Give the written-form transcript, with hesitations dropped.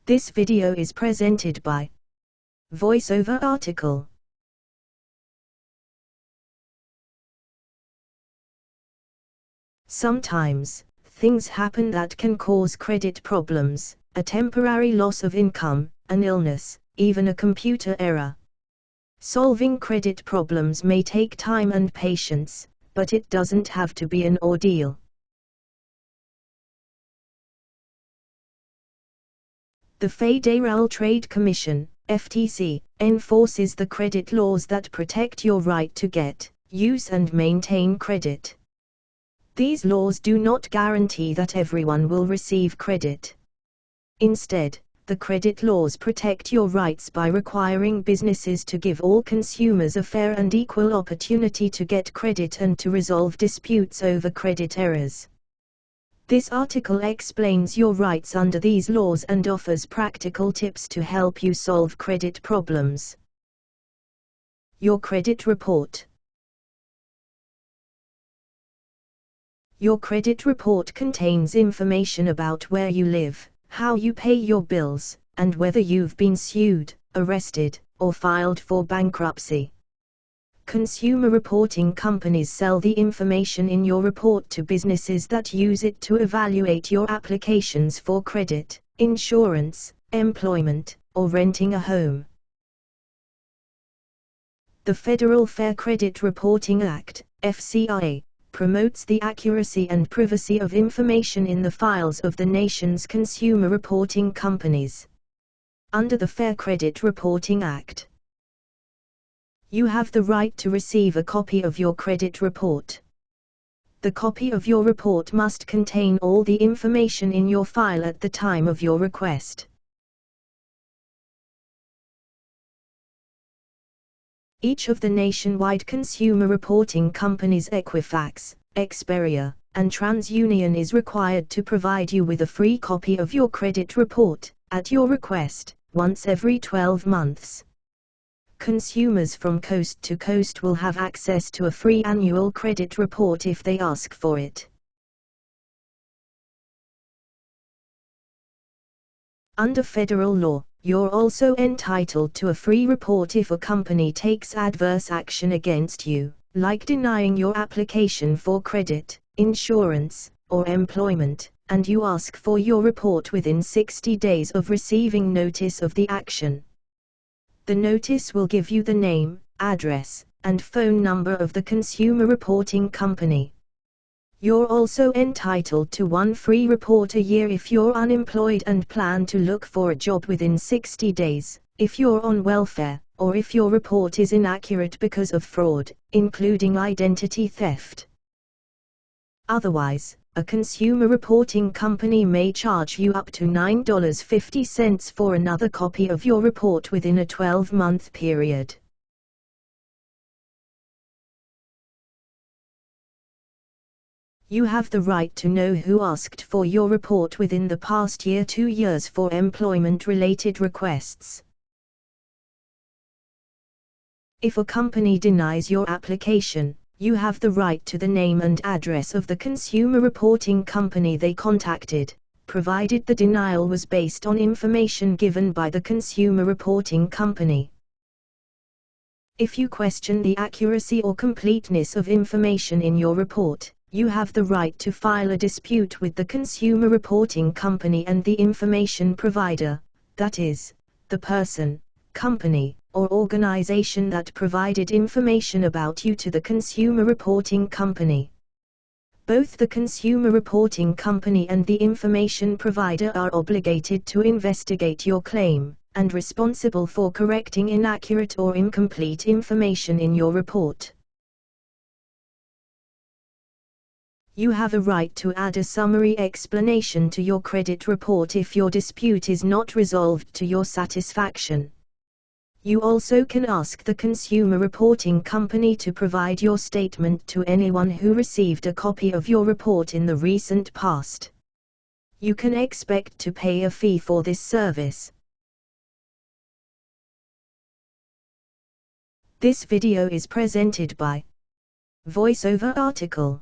This video is presented by VoiceOver article. Sometimes, things happen that can cause credit problems, a temporary loss of income, an illness, even a computer error. Solving credit problems may take time and patience, but it doesn't have to be an ordeal. The Federal Trade Commission, FTC, enforces the credit laws that protect your right to get, use and maintain credit. These laws do not guarantee that everyone will receive credit. Instead, the credit laws protect your rights by requiring businesses to give all consumers a fair and equal opportunity to get credit and to resolve disputes over credit errors. This article explains your rights under these laws and offers practical tips to help you solve credit problems. Your credit report. Your credit report contains information about where you live, how you pay your bills, and whether you've been sued, arrested, or filed for bankruptcy. Consumer reporting companies sell the information in your report to businesses that use it to evaluate your applications for credit, insurance, employment, or renting a home. The Federal Fair Credit Reporting Act, FCRA, promotes the accuracy and privacy of information in the files of the nation's consumer reporting companies. Under the Fair Credit Reporting Act, you have the right to receive a copy of your credit report. The copy of your report must contain all the information in your file at the time of your request. Each of the nationwide consumer reporting companies Equifax, Experian, and TransUnion is required to provide you with a free copy of your credit report, at your request, once every 12 months. Consumers from coast to coast will have access to a free annual credit report if they ask for it. Under federal law, you're also entitled to a free report if a company takes adverse action against you, like denying your application for credit, insurance, or employment, and you ask for your report within 60 days of receiving notice of the action. The notice will give you the name, address, and phone number of the consumer reporting company. You're also entitled to one free report a year if you're unemployed and plan to look for a job within 60 days, if you're on welfare, or if your report is inaccurate because of fraud, including identity theft. Otherwise, a consumer reporting company may charge you up to $9.50 for another copy of your report within a 12-month period. You have the right to know who asked for your report within the past year, 2 years for employment-related requests. If a company denies your application, you have the right to the name and address of the consumer reporting company they contacted, provided the denial was based on information given by the consumer reporting company. If you question the accuracy or completeness of information in your report, you have the right to file a dispute with the consumer reporting company and the information provider, that is, the person, company, or organization that provided information about you to the consumer reporting company. Both the consumer reporting company and the information provider are obligated to investigate your claim, and responsible for correcting inaccurate or incomplete information in your report. You have a right to add a summary explanation to your credit report if your dispute is not resolved to your satisfaction. You also can ask the consumer reporting company to provide your statement to anyone who received a copy of your report in the recent past. You can expect to pay a fee for this service. This video is presented by VoiceOver article.